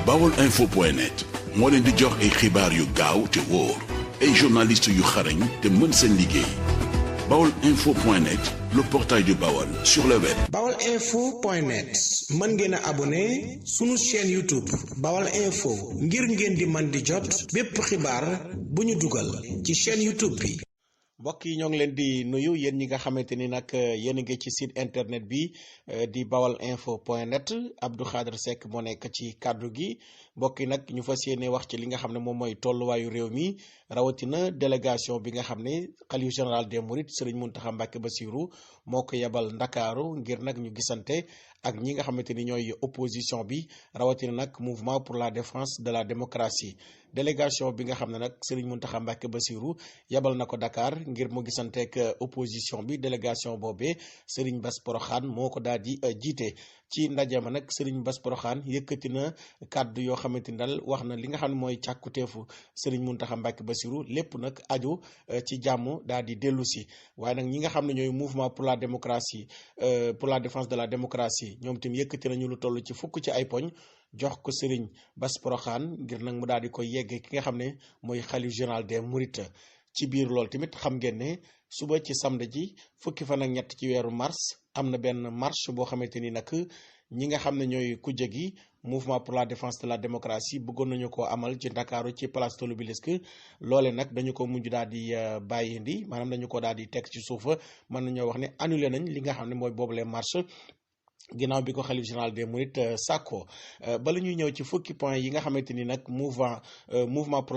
baolinfo.net moo leen di jox ay xibaar yu gaaw te wóor ay journalistes yu xarañ te mën seen liggéey baolinfo.net le portail du Baol sur le web. baolinfo.net mën ngeen a abonné sunu chaîne YouTube Baol Info ngir ngeen di mën di jot bépp xibaar bu ñu dugal ci chaîne YouTube bi. mbokk yi ñoo ngi leen di nuyu yéen ñi nga xamante ni nag yéen a ngi ci site internet bi di baolinfo.net Abdou Khadre Seck moo nekk ci kàddu gi mbokk yi nag ñu fas yéene wax ci li nga xam ne moom mooy tolluwaayu réew mi rawatina délégation bi nga xam ne xalif général des mourides Serigne Mountakha Mbacké Bassirou moo ko yebal Ndakaaru ngir nag ñu gisante ak ñi nga xamante ni ñooy opposition bi rawatina nag mouvement pour la défense de la démocratie délégation bi nga xam ne nag Serigne Mountakha Mbacké Bassirou yebal na ko Dakar ngir mu gisanteek opposition bi délégation boobee Serigne Bass Porokhane moo ko daal di jiite ci ndaje ma nag Serigne Bass Porokhane yëkkati na kàddu yoo xamante ni daal wax na li nga xam ne mooy càkkuteefu Serigne Mountakha Mbacké Bassirou lépp nag aju ci jàmm daal di dellu si waaye nag ñi nga xam ne ñooy mouvement pour la démocratie pour la défense de la démocratie ñoom tamit yëkkati nañu lu toll ci fukk ci ay poñ jox ko Serigne Bass Porokhane ngir nag mu daal di koy yeggee ki nga xam ne mooy xalif général des mourides ci biir loolu tamit xam ngeen ne suba ci samedi ji fukki fan ak ñett ci weeru mars am na benn marche boo xamante ni nag ñi nga xam ne ñooy kujje gi mouvement pour la défense de la démocratie bëggoon nañu ko amal ci Ndakaaru ci place de l'Obélisque loole nag dañu ko mujj daal di bàyyi indi maanaam dañu ko daal di teg ci suufa mën nañoo wax ne annulé nañ li nga xam ne mooy boobule marche ginnaaw bi ko xalif général des mourides sàkko bala ñuy ñëw ci fukki point yi nga xamante ni nag mouvement pour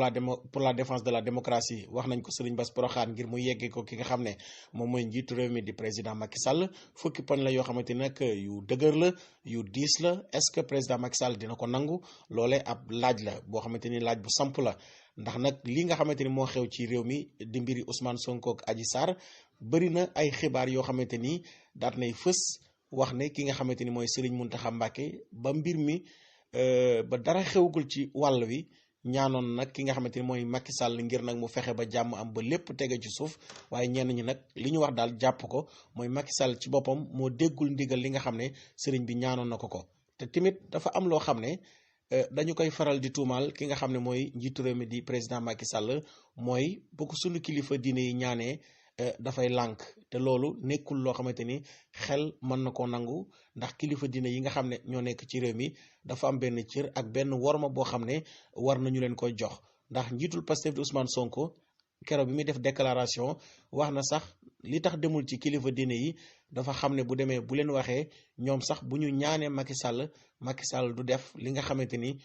la défense de la démocratie wax nañ ko Serigne Bass Porokhane ngir mu yeggee ko ki nga xam ne moom mooy njiitu réew mi di président Macky Sall fukki point la yoo xamante ni nag yu dëgër la yu diis la est-ce que président Macky Sall dina ko nangu loole ab laaj la boo xamante ni laaj bu samp la ndax nag li nga xamante ni moo xew ci réew mi di mbiri Ousmane Sonko ak Adji Sarr bëri na ay xibaar yoo xamante ni daat nay fës wax ne ki nga xamante ni mooy Serigne Mountakha Mbacké ba mbir mi ba dara xewagul ci wàll wi ñaanoon nag ki nga xamante ni mooy Macky Sall ngir nag mu fexe ba jàmm am ba lépp tege ci suuf waaye ñenn ñi nag li ñu wax daal jàpp ko mooy Macky Sall ci boppam moo déggul ndigal li nga xam ne Serigne bi ñaanoon na ko te tamit dafa am loo xam ne dañu koy faral di tuumaal ki nga xam ne mooy njiitu réew mi di président Macky Sall mooy bu ko sunu kilifa diine yi ñaanee dafay lànk te loolu nekkul loo xamante ni xel mën na koo nangu ndax kilifa diine yi nga xam ne ñoo nekk ci réew mi dafa am benn cër ak benn worma boo xam ne war nañu leen koy jox ndax njiitul Pastef di Ousmane Sonko keroog bi muy def déclaration wax na sax li tax demul ci kilifa diine yi dafa xam ne bu demee bu leen waxee ñoom sax bu ñu ñaanee Macky Sall du def li nga xamante ni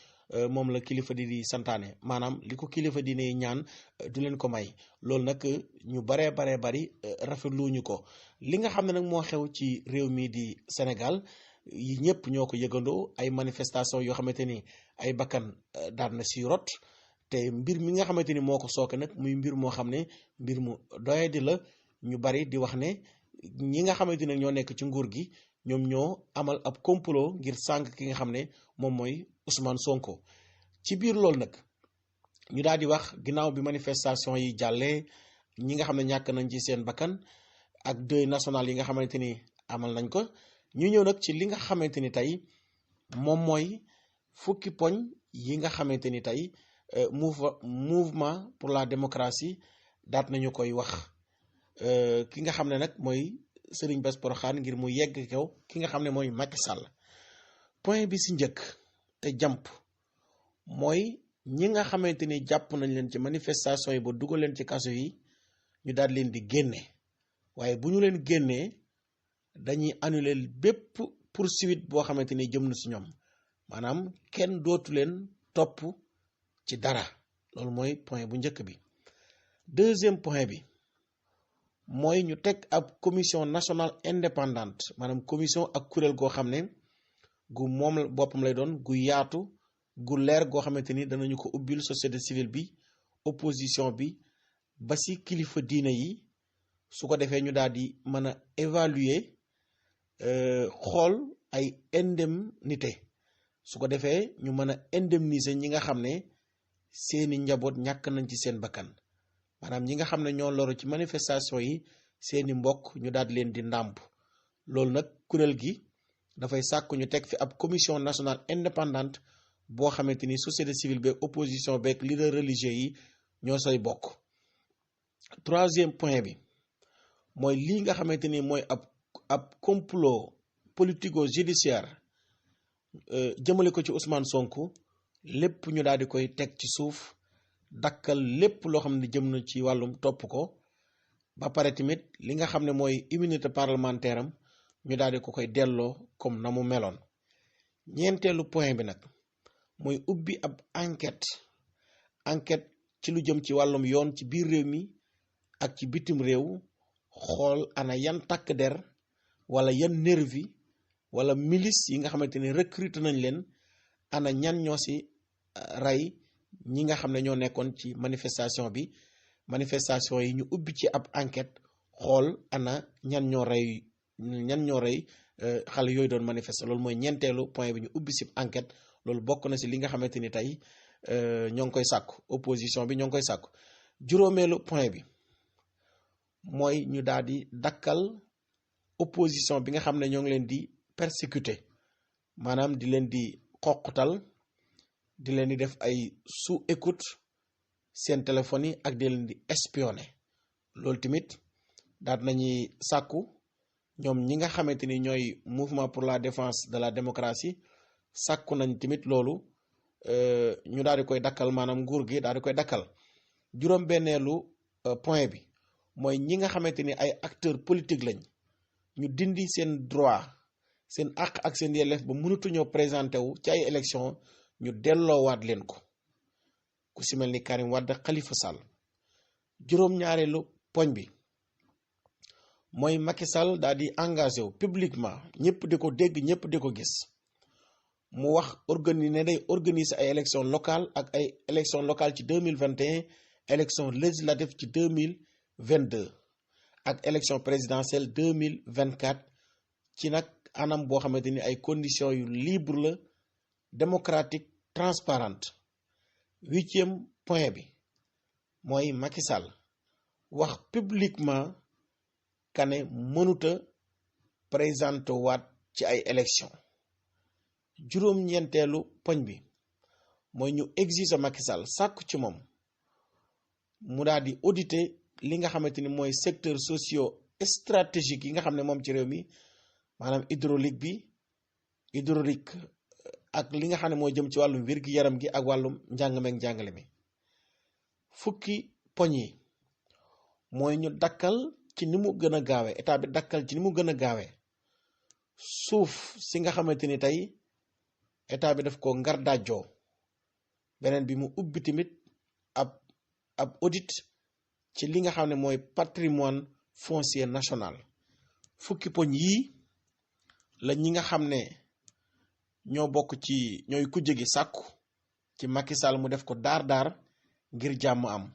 moom la kilifa di santaane maanaam li ko kilifa diine yi ñaan du leen ko may loolu nag ñu baree bari rafetluñu ko li nga xam ne nag moo xew ci réew mi di Sénégal yi ñëpp ñoo ko yëgandoo ay manifestation yoo xamante ni ay bakkan daan na si rot te mbir mi nga xamante ni moo ko sooke nag muy mbir moo xam ne mbir mu doyadi la ñu bari di wax ne ñi nga xamante ne ñoo nekk ci nguur gi ñoom ñoo amal ab complot ngir sànq ki nga xam ne moom mooy Ousmane Sonko ci biir loolu nag ñu daal di wax ginnaaw bi manifestation yi jàllee ñi nga xam ne ñàkk nañ ci seen bakkan ak deuil national yi nga xamante ni amal nañ ko ñu ñëw nag ci li nga xamante ni tey moom mooy fukki poñ yi nga xamante ni tey mouvement pour la démocratie daat nañu koy wax ki nga xam ne nag mooy Serigne Bass Porokhane ngir mu yegg kaw ki nga xam ne mooy Macky Sall point bi si njëkk te jàmp mooy ñi nga xamante ni jàpp nañ leen ci manifestation yi ba dugal leen ci kaso yi ñu daal leen di génne waaye bu ñu leen génnee dañuy annuler bépp poursuite boo xamante ni jëm na si ñoom maanaam kenn dootu leen topp ci dara loolu mooy point bu njëkk bi deuxième point bi mooy ñu teg ab commission nationale indépendante maanaam commission ak kuréel goo xam ne gu moom boppam lay doon gu yaatu gu leer goo xamante ni danañu ko ubbil société civile bi opposition bi ba si kilifa diina yi su ko defee ñu daal di mën a évaluer xool ay indemnité su ko defee ñu mën a indemniser ñi nga xam ne seeni njaboot ñàkk nañ ci seen bakkan maanaam ñi nga xam ne ñoo loru ci manifestation yi seeni mbokk ñu daal di leen di ndàmp loolu nag kuréel gi dafay sàkk ñu teg fi ab commission nationale indépendante boo xamante ni société civile beeg opposition beeg leader religieux yi ñoo say bokk. Troisième point bi mooy lii nga xamante ni mooy ab complot politico judiciaire jëmale ko ci Ousmane Sonko lépp ñu daal di koy teg ci suuf, dakkal lépp loo xam ne jëm na ci wàllum topp ko, ba pare tamit li nga xam ne mooy immunité parlementaire am ñu daal di ko koy delloo comme na mu meloon. ñeenteelu point bi nag mooy ubbi ab enquête ci lu jëm ci wàllum yoon ci biir réew mi ak ci bitim réew, xool ana yan takk der wala yan nervi wala milice yi nga xamante ni recruté nañ leen, ana ñan ñoo si rey ñi nga xam ne ñoo nekkoon ci manifestation yi ñu ubbi ci ab enquête xool ana ñan ñoo rey xale yooyu doon manifester. loolu mooy ñeenteelu point bi, ñu ubbi si enquête. loolu bokk na si li nga xamante ni tey ñoo ngi koy sàkku, opposition bi ñoo ngi koy sàkku. juróomeelu point bi mooy ñu daal di dakkal opposition bi nga xam ne ñoo ngi leen di persécuter, maanaam di leen di xoqutal, di leen di def ay sous écoute seen téléphone yi ak di leen di espionner. loolu tamit daal nañuy sàkku ñoom ñi nga xamante ni ñooy mouvement pour la défense de la démocratie, sàkku nañ tamit loolu ñu daal di koy dakkal, maanaam nguur gi daal di koy dakkal. juróom-benneelu point bi mooy ñi nga xamante ni ay acteurs politiques lañ, ñu dindi seen droit, seen àq ak seen yelleef ba mënatuñoo présenté wu ci ay élection, ñu delloowaat leen ko, ku si mel ni Karim Wade, Khalifa Sall. juróom-ñaareelu poñ bi mooy Macky Sall daal di engagé wu publiquement, ñëpp di ko dégg, ñëpp di ko gis, mu wax day organiser ay élection locale ak ay élection locale ci 2021, élection législative ci 2022 ak élection présidentielle 2024 ci nag anam boo xamante ni ay conditions yu libre la, démocratique, transparente. 8e point bi mooy Macky Sall wax publiquement kane mënuta présenté waat ci ay élection. juróom-ñeenteelu poñ bi mooy ñu exiger Macky Sall, sàkku ci moom mu daal di auditer li nga xamante ni mooy secteur socio stratégique yi nga xam ne moom ci réew mi, maanaam hydraulique ak li nga xam ne mooy jëm ci wàllum wér-gi-yaram gi ak wàllum njàng meeg njàngale mi. fukki poñ yi mooy ñu dakkal ci ni mu gën a gaawee, état bi dakkal ci ni mu gën a gaawee suuf si nga xamante ni tey état bi daf ko ngar dajjoo. beneen bi mu ubbi tamit ab audit ci li nga xam ne mooy patrimoine foncier national. fukki poñ yii la ñi nga xam ne ñoo bokk ci ñooy kujje gi sàkku ci Macky Sall mu def ko daar ngir jàmm am.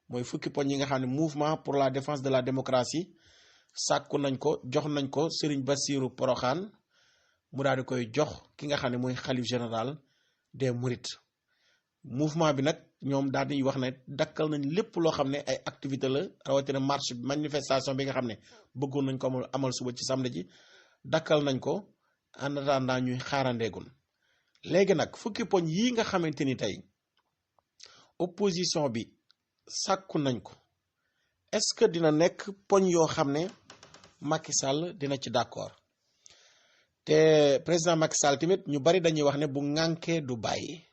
mooy fukki poñ yi nga xam ne mouvement pour la défense de la démocratie sàkku nañ ko, jox nañ ko Serigne Bassirou Porokhane mu daal di koy jox ki nga xam ne mooy xalif général des Mourides. mouvement bi nag ñoom daal di wax ne dakkal nañ lépp loo xam ne ay activité la, rawatina marche manifestation bi nga xam ne bëggoon nañ ko amal suba ci samedi ji, dakkal nañ ko en attendant ñuy xaarandeegun. léegi nag fukki poñ yii nga xamante ni tey opposition bi sàkku nañ ko, est-ce que dina nekk poñ yoo xam ne Macky Sall dina ci d'accord? te président Macky Sall tamit ñu bari dañuy wax ne bu ŋànkee du bàyyi,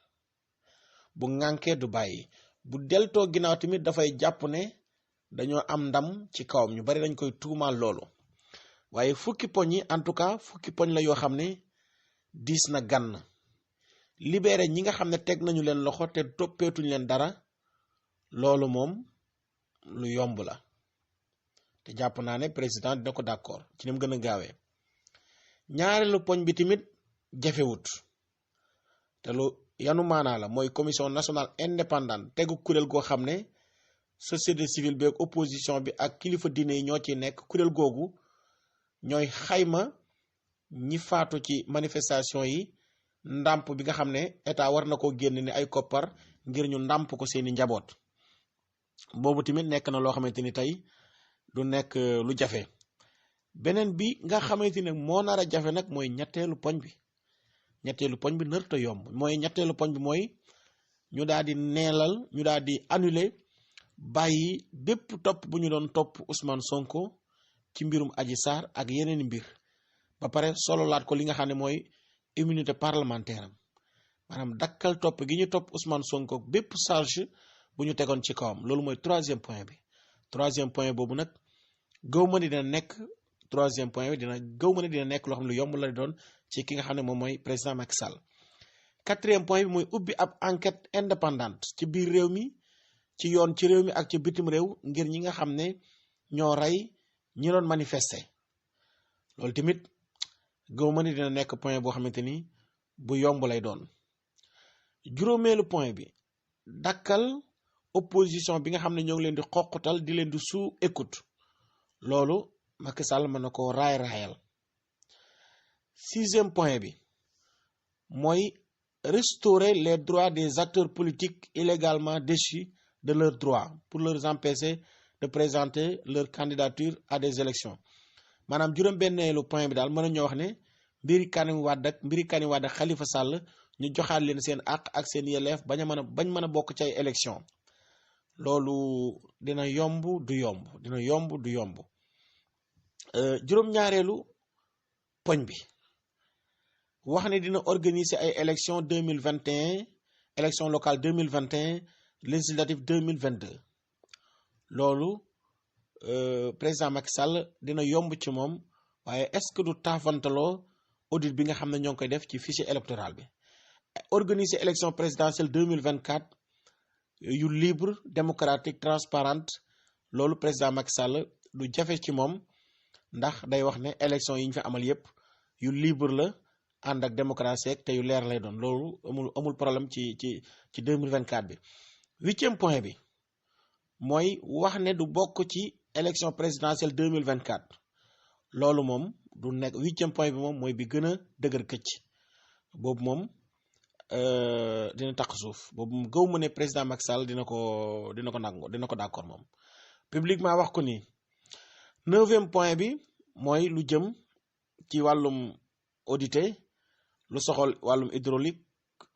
bu deltoo ginnaaw tamit dafay jàpp ne dañoo am ndam ci kawam. ñu bari dañ koy tuumaal loolu, waaye fukki poñ yi en tout cas fukki poñ la yoo xam ne diis na gann. libéré ñi nga xam ne teg nañu leen loxo te toppeetuñ leen dara, loolu moom lu yomb la, te jàpp naa ne président dina ko d'accord ci ni mu gën a gaawee. ñaareelu poñ bi tamit jafewut te lu yanu maanaa la, mooy commission nationale indépendante, tegu kuréel goo xam ne société civile bi ak opposition bi ak kilifa diine yi ñoo ciy nekk. kuréel googu ñooy xayma ñi faatu ci manifestation yi, ndàmp bi nga xam ne état war na koo génn ni ay koppar ngir ñu ndàmp ko seeni njaboot. boobu tamit nekk na loo xamante ni tey du nekk lu jafe. beneen bi nga xamante ne moo nar a jafe nag mooy ñetteelu poñ bi. ñetteelu poñ bi nërta yomb mooy ñetteelu poñ bi mooy ñu daal di neelal ñu daal di annuler bàyyi bépp topp bu ñu doon topp Ousmane Sonko ci mbirum Adji Sarr ak yeneen mbir ba pare sololaat ko li nga xam ne mooy immunité parlementaire am maanaam dakkal topp gi ñu topp Ousmane Sonko bépp charge bu ñu tegoon ci kawam loolu mooy troisième point bi troisième point boobu nag gëw ma ni dina nekk troisième point bi gëw ma ni dina nekk loo xam ne lu yomb la doon ci ki nga xam ne moom mooy président Macky Sall quatrième point bi mooy ubbi ab enquête indépendante ci biir réew mi ci yoon ci réew mi ak ci bitim réew ngir ñi nga xam ne ñoo rey ñi doon manifester loolu tamit gëw ma ni dina nekk point boo xamante ni bu yomb lay doon juróomeelu point bi dakkal opposition bi nga xam ne ñoo ngi leen di xoqatal di leen di sous écoute loolu Macky Sall mën na ko raayal sixième point bi mooy restaurer les droits des acteurs politiques illégalement déchus de leurs droits pour leur empêcher de présenter leur candidature à des élections maanaam juróom-benneelu point bi daal mën nañoo wax ne mbiri Karim Wade ak Khalifa Sall ñu joxaat leen seen àq ak seen yelleef bañ mën a bokk ci ay élections loolu dina yomb du yomb juróom-ñaareelu poñ bi wax ne dina organiser ay élections 2021 élections locales 2021 législatives 2022 loolu président Macky Sall dina yomb ci moom waaye est-ce que du taafantaloo audit bi nga xam ne ñoo ngi koy def ci fichier électoral bi organiser élection présidentielle 2024 yu libre démocratique transparente loolu président Macky Sall du jafe ci moom ndax day wax ne élection yi ñu fi amal yépp yu libre la ànd ak démocratie te yu leer lay doon loolu amul problème ci 2024 bi huitième point bi mooy wax ne du bokk ci élection présidentielle 2024 loolu moom du nekk huitième point bi moom mooy bi gën a dëgër këcc boobu moom dina taq suuf boobu gëw ma ne président Macky Sall dina ko nangu dina ko d'accord moom publiquement wax ko nii neuvième point bi mooy lu jëm ci wàllum audité lu soxal wàllum hydraulique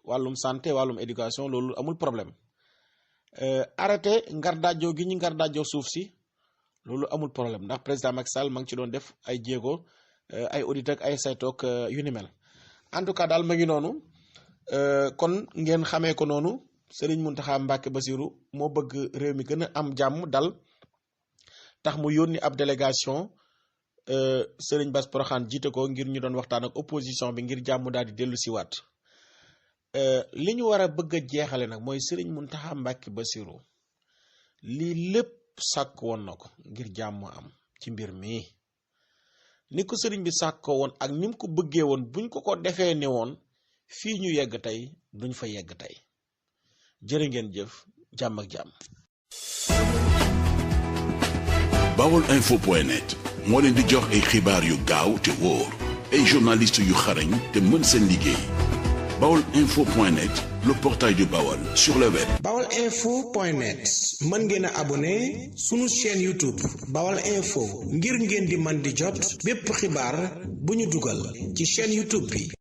wàllum santé wàllum éducation loolu amul problème arrêté ngardaajoo gi ñu ngardaajoo suuf si loolu amul problème ndax président Macky Sall ma ngi ci doon def ay jéego ay audit ak ay saytoog yu ni mel en tout cas daal ma ngi noonu kon ngeen xamee ko noonu Serigne Mountakha Mbacké Bassirou moo bëgg réew mi gën a am jàmm dal tax mu yónni ab délégation Serigne Bass Porokhane jiite ko ngir ñu doon waxtaan ak opposition bi ngir jàmm daal di dellu siwaat li ñu war a bëgg a jeexale nag mooy Serigne Mountakha Mbacké Bassirou lii lépp sàkk woon na ko ngir jàmm am ci mbir mi ni ko sëriñ bi sàkkoo woon ak ni mu ko bëggee woon buñ ko defee ne woon fii ñu yegg tey duñ fa yegg tey jërë ngeen jëf jàmm ak jàmm. Baolinfo.net moo leen di jox ay xibaar yu gaaw te wóor ay journaliste yu xarañ te mën seen liggéey Baolinfo.net le portail du Baol sur le web. Baolinfo.net mën ngeen a abonné sunu chaîne YouTube Baol Info ngir ngeen di man di jot bépp xibaar bu ñu dugal ci chaîne YouTube bi.